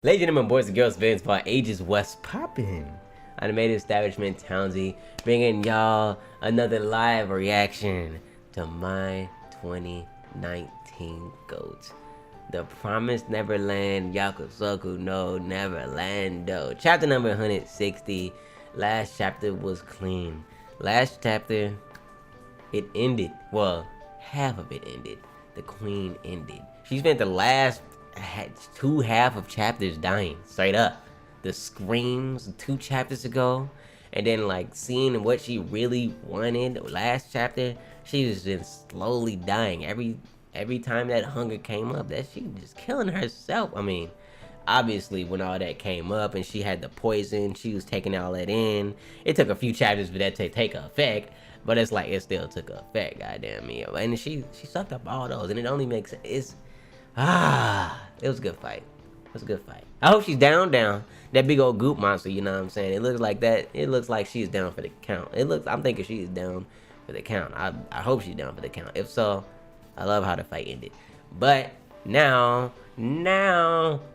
Ladies and gentlemen, boys and girls, fans for ages, what's poppin'? Animated establishment Townzie, bringing y'all another live reaction to my 2019 GOAT. The Promised Neverland, Yaksoku no Neverlando. Chapter number 160. Last chapter was clean. Last chapter, it ended. Well, half of it ended. The queen ended. She spent the last two half of chapters dying, straight up. The screams 2 chapters ago, and then like seeing what she really wanted last chapter, she was just slowly dying every time that hunger came up. That she was just killing herself. I mean, obviously when all that came up and she had the poison, she was taking all that in. It took a few chapters for that to take effect, but it's like it still took effect, goddamn me. And she sucked up all those, and it only makes it was a good fight. It was a good fight. I hope she's down. That big old goop monster, you know what I'm saying? It looks like that. It looks like she's down for the count. I'm thinking she's down for the count. I hope she's down for the count. If so, I love how the fight ended. But now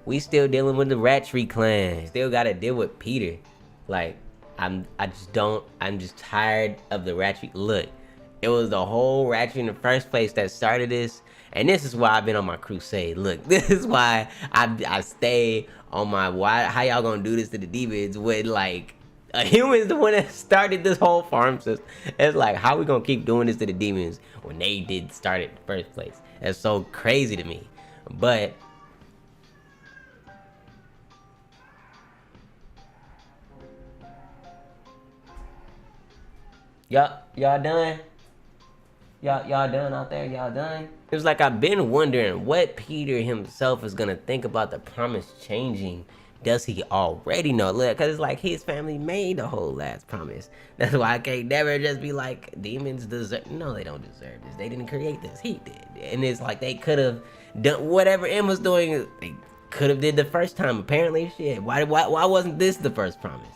we still dealing with the Ratri Clan. Still gotta deal with Peter. Like, I'm just tired of the Ratri. Look, it was the whole Ratri in the first place that started this. And this is why I've been on my crusade. Look, this is why I stay on my how y'all gonna do this to the demons when like a human's the one that started this whole farm system. It's like, how we gonna keep doing this to the demons when they did start it in the first place? That's so crazy to me. But y'all done? Y'all done out there? Y'all done? It was like I've been wondering what Peter himself is gonna think about the promise changing. Does he already know? Look, cause it's like his family made the whole last promise. That's why I can't never just be like, demons deserve. No, they don't deserve this. They didn't create this. He did. And it's like they could have done whatever M was doing. They could have did the first time. Apparently, shit. Why wasn't this the first promise?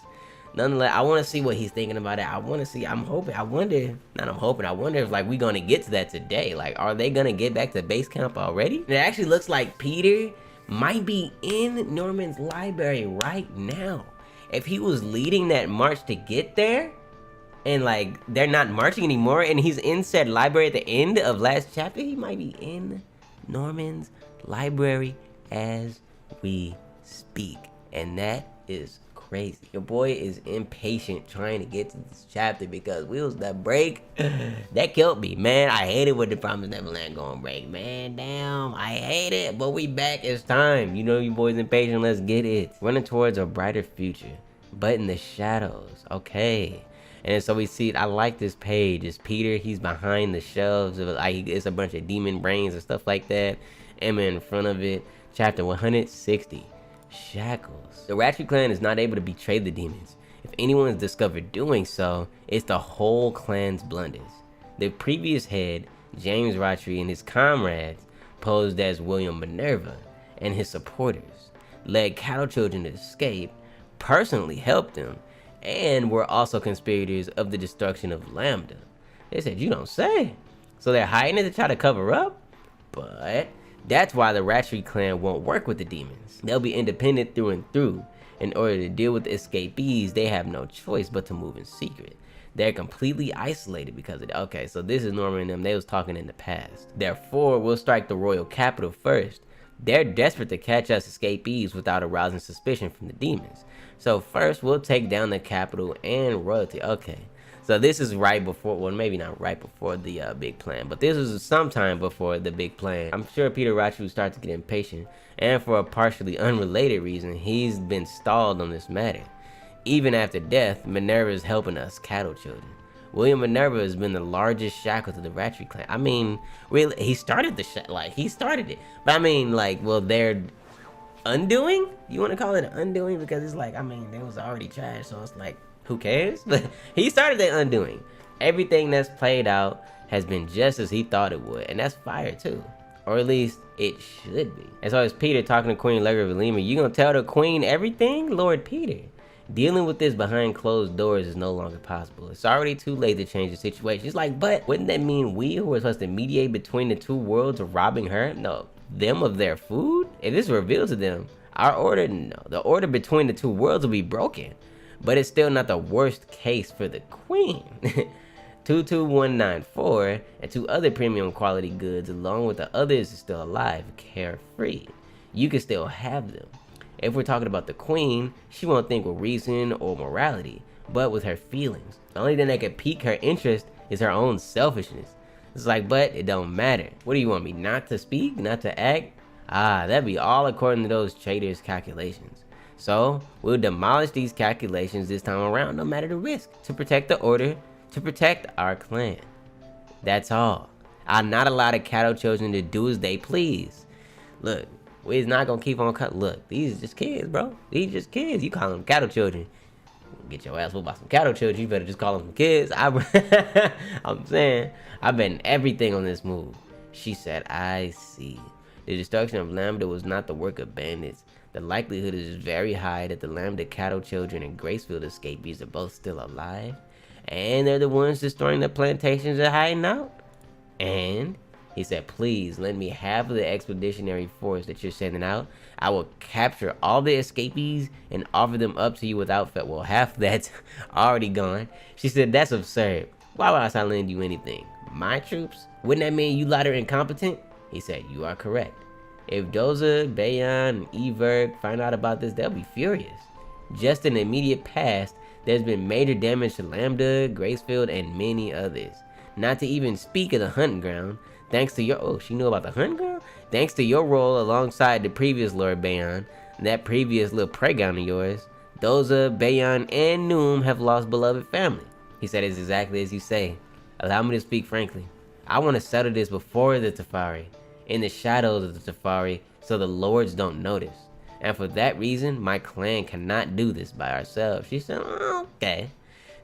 Nonetheless, I want to see what he's thinking about it. I want to see. I wonder if like we gonna get to that today. Like, are they gonna get back to base camp already? It actually looks like Peter might be in Norman's library right now. If he was leading that march to get there, and like they're not marching anymore, and he's in said library at the end of last chapter, he might be in Norman's library as we speak, and that is crazy. Your boy is impatient trying to get to this chapter because wheels that break, that killed me, man. I hate it when the Promised Neverland gonna break, man. Damn, I hate it, but we back. It's time. You know, you boys impatient. Let's get it. Running towards a brighter future, but in the shadows. Okay. And so we see it. I like this page. It's Peter. He's behind the shelves. It's a bunch of demon brains and stuff like that. Emma in front of it. Chapter 160. Shackles. The Ratri clan is not able to betray the demons. If anyone is discovered doing so, it's the whole clan's blunders. The previous head, James Ratri, and his comrades, posed as William Minerva, and his supporters, led cattle children to escape, personally helped them, and were also conspirators of the destruction of Lambda. They said, you don't say. So they're hiding it to try to cover up? But that's why the Ratri clan won't work with the demons. They'll be independent through and through. In order to deal with the escapees, they have no choice but to move in secret. They're completely isolated because of it. Okay, so this is Norman and them. They was talking in the past. Therefore, we'll strike the royal capital first. They're desperate to catch us escapees without arousing suspicion from the demons. So first, we'll take down the capital and royalty. Okay. So this is right before, well, maybe not right before the big plan, but this was sometime before the big plan. I'm sure Peter Ratri will start to get impatient, and for a partially unrelated reason, he's been stalled on this matter. Even after death, Minerva is helping us cattle children. William Minerva has been the largest shackle to the Ratri clan. I mean, really, he started he started it. But I mean, like, well, they're undoing? You want to call it an undoing? Because it's like, I mean, they was already trash, so it's like, who cares? But he started the undoing. Everything that's played out has been just as he thought it would, and that's fire too. Or at least it should be. And so it's Peter talking to Queen Legra, you gonna tell the queen everything? Lord Peter. Dealing with this behind closed doors is no longer possible. It's already too late to change the situation. It's like, but wouldn't that mean we who are supposed to mediate between the two worlds are robbing her? No, them of their food? If it's revealed to them, Our order, no. The order between the two worlds will be broken. But it's still not the worst case for the queen. 22194 and 2 other premium quality goods along with the others is still alive, carefree. You can still have them. If we're talking about the queen, she won't think with reason or morality, but with her feelings. The only thing that could pique her interest is her own selfishness. It's like, but it don't matter. What do you want me not to speak, not to act? That'd be all according to those traders' calculations. So, we'll demolish these calculations this time around, no matter the risk, to protect the order, to protect our clan. That's all. I'll not allow the cattle children to do as they please. Look, we're not gonna keep on cut. Look, these are just kids, bro. These just kids. You call them cattle children. Get your ass whooped by some cattle children. You better just call them kids. I'm saying, I bet everything on this move. She said, I see. The destruction of Lambda was not the work of bandits. The likelihood is very high that the Lambda cattle children and Gracefield escapees are both still alive. And they're the ones destroying the plantations and hiding out. And he said, please lend me half of the expeditionary force that you're sending out. I will capture all the escapees and offer them up to you without fail. Well, half that's already gone. She said, that's absurd. Why would I lend you anything? My troops? Wouldn't that mean you lot are incompetent? He said, you are correct. If Doza, Bayon, and Everg find out about this, they'll be furious. Just in the immediate past, there's been major damage to Lambda, Gracefield, and many others. Not to even speak of the hunting ground. Thanks to your, oh, she knew about the hunting ground? Thanks to your role alongside the previous Lord Bayon, that previous little playground of yours, Doza, Bayon, and Noom have lost beloved family. He said it's exactly as you say. Allow me to speak frankly. I want to settle this before the Teferi, in the shadows of the Teferi, so the lords don't notice. And for that reason, my clan cannot do this by ourselves. She said, oh, okay.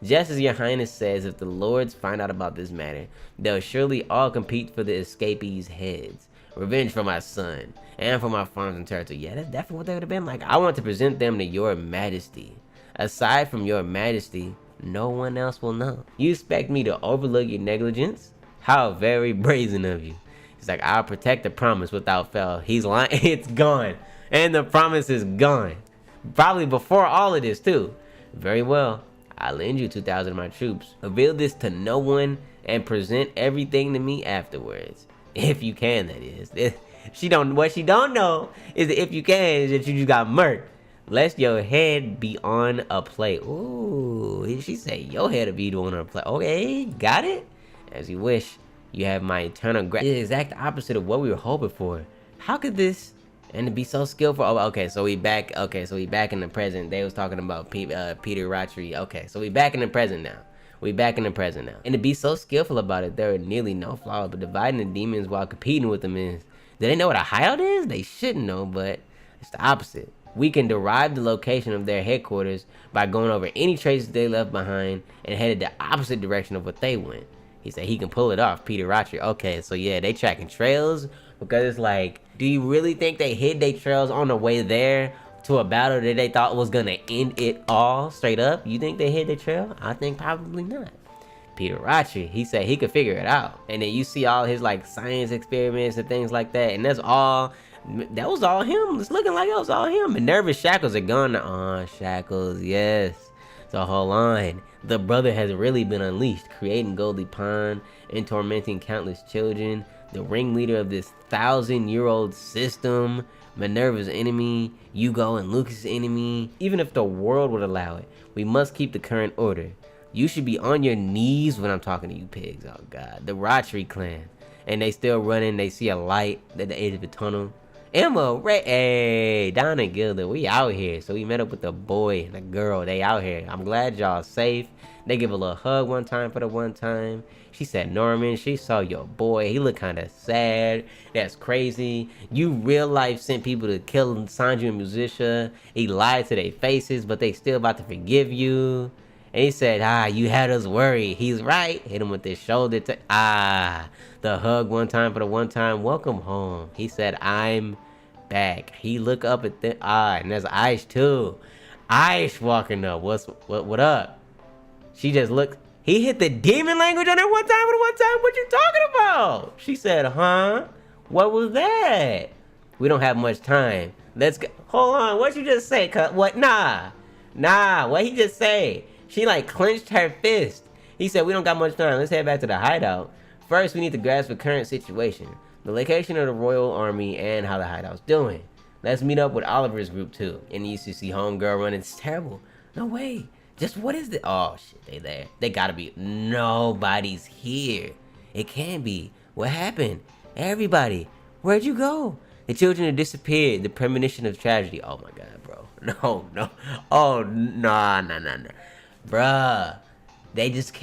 Just as your highness says, if the lords find out about this matter, they'll surely all compete for the escapees' heads. Revenge for my son, and for my farms and territory. Yeah, that's definitely what they would have been like. I want to present them to your majesty. Aside from your majesty, no one else will know. You expect me to overlook your negligence? How very brazen of you. He's like, I'll protect the promise without fail. He's lying. It's gone. And the promise is gone. Probably before all of this, too. Very well. I'll lend you 2,000 of my troops. Reveal this to no one and present everything to me afterwards. If you can, that is. What she don't know is that if you can, is that you just got murked. Lest your head be on a plate. Ooh, she said your head will be on a plate. Okay, got it? As you wish. You have my eternal gratitude. The exact opposite of what we were hoping for. How could this and to be so skillful? Oh, okay, so we back. Okay, so we back in the present. They was talking about Peter Ratri. Okay, so we back in the present now. And to be so skillful about it, there are nearly no flaws. But dividing the demons while competing with them is. Do they know what a hideout is? They shouldn't know, but it's the opposite. We can derive the location of their headquarters by going over any traces they left behind and headed the opposite direction of what they went. He said he can pull it off, Peter Ratri. Okay, so yeah, they tracking trails because it's like, do you really think they hid their trails on the way there to a battle that they thought was gonna end it all straight up? You think they hid their trail? I think probably not. Peter Ratri, he said he could figure it out. And then you see all his like science experiments and things like that, and that was all him. It's looking like it was all him. Minerva's shackles are gone. Oh, shackles, yes. So hold on. The brother has really been unleashed, creating Goldie Pond and tormenting countless children. The ringleader of this 1,000-year-old system. Minerva's enemy, Hugo and Lucas' enemy. Even if the world would allow it, we must keep the current order. You should be on your knees when I'm talking to you pigs. Oh god. The Ratri Clan. And they still running. They see a light at the edge of the tunnel. Emma, Ray, hey, Don and Gilda, we out here. So we met up with the boy and the girl. They out here. I'm glad y'all safe. They give a little hug one time for the one time. She said, Norman, she saw your boy. He looked kind of sad. That's crazy. You real life sent people to kill Sanju and Musisha. He lied to their faces, but they still about to forgive you. And he said, you had us worried. He's right. Hit him with his shoulder. The hug one time for the one time. Welcome home. He said, I'm back. He look up at the and there's Aish too. Aish walking up. What up? She just looked. He hit the demon language on her one time for the one time. What you talking about? She said, huh? What was that? We don't have much time. Let's go. Hold on, what you just say? What? Nah, what he just say? She like clenched her fist. He said, we don't got much time. Let's head back to the hideout. First, we need to grasp the current situation, the location of the royal army, and how the hideout's doing. Let's meet up with Oliver's group too. And you see homegirl running. It's terrible. No way. Just what is it? Oh shit, they there. They gotta be. Nobody's here. It can't be. What happened? Everybody, where'd you go? The children have disappeared. The premonition of tragedy. Oh my god, bro. No. Oh, nah. Bruh. They just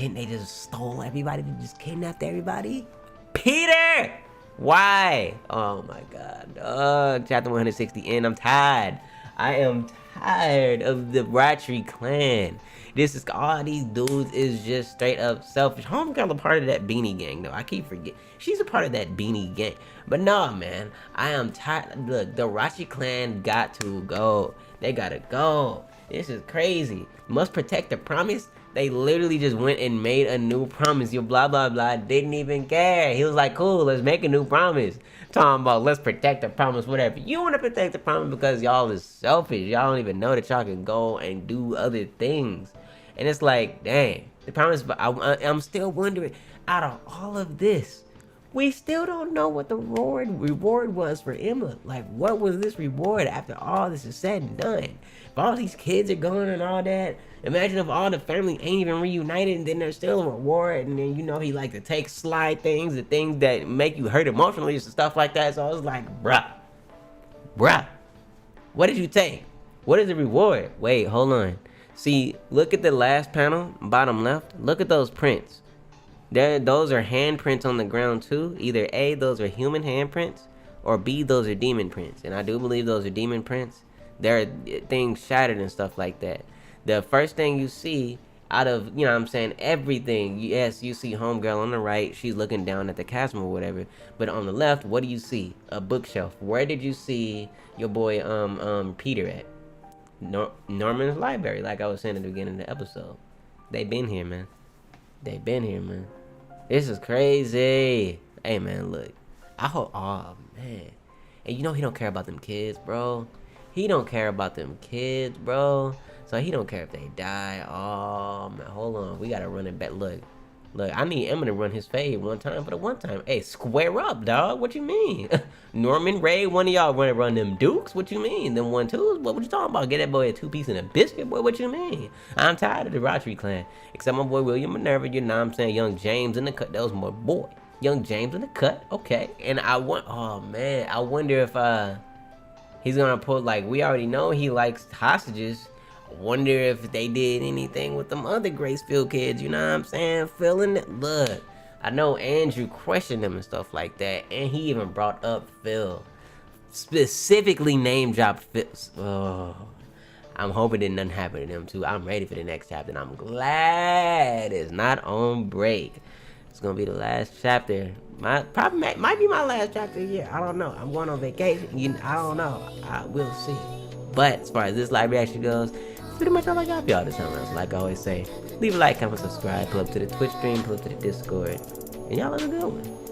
stole everybody. They just kidnapped everybody. Peter! Why? Oh my god. Chapter 160 in. I'm tired. I am tired of the Ratri Clan. This is all these dudes is just straight up selfish. Homegirl a part of that beanie gang though. I keep forgetting. She's a part of that beanie gang. But no, man. I am tired. Look, the Ratri Clan got to go. They gotta go. This is crazy. Must protect the promise. They literally just went and made a new promise. You blah blah blah didn't even care. He was like, cool, let's make a new promise. Talking about let's protect the promise, whatever. You want to protect the promise because y'all is selfish. Y'all don't even know that y'all can go and do other things. And it's like, dang, the promise. But I'm still wondering, out of all of this, we still don't know what the reward was for Emma. Like, what was this reward after all this is said and done? If all these kids are gone and all that, imagine if all the family ain't even reunited and then there's still a reward. And then, you know, he like to take slide things, the things that make you hurt emotionally and stuff like that. So I was like, bruh, what did you take? What is the reward? Wait, hold on. See, look at the last panel, bottom left. Look at those prints. Those are handprints on the ground too. Either A, those are human handprints, or B, those are demon prints. And I do believe those are demon prints. There are things shattered and stuff like that. The first thing you see out of, you know what I'm saying, everything, yes, you see homegirl on the right. She's looking down at the chasm or whatever. But on the left, what do you see? A bookshelf. Where did you see your boy Peter at? Norman's library, like I was saying at the beginning of the episode. They been here, man. This is crazy. Hey, man, look. I hope, oh, man. And you know he don't care about them kids, bro. He don't care about them kids, bro. So he don't care if they die. Oh, man, hold on. We gotta run it back. Look, I need Emma to run his fade one time for the one time. Hey, square up, dog. What you mean? Norman, Ray, one of y'all wanna run them dukes? What you mean? Them 1-2s? What you talking about? Get that boy a 2-piece and a biscuit? Boy, what you mean? I'm tired of the Ratri Clan. Except my boy William Minerva, you know what I'm saying? Young James in the cut. That was my boy. Young James in the cut. Okay. And oh, man. I wonder if he's gonna put, like, we already know he likes hostages. I wonder if they did anything with them other Gracefield kids, you know what I'm saying? Feeling it. Look, I know Andrew questioned them and stuff like that, and he even brought up Phil. Specifically name dropped Phil. Oh, I'm hoping that nothing happened to them too. I'm ready for the next chapter, and I'm glad it's not on break. It's gonna be the last chapter. Might be my last chapter here. I don't know. I'm going on vacation. I don't know. We'll see. But as far as this live reaction goes, that's pretty much all I got for y'all this time. Like I always say, leave a like, comment, subscribe, pull up to the Twitch stream, pull up to the Discord, and y'all have a good one.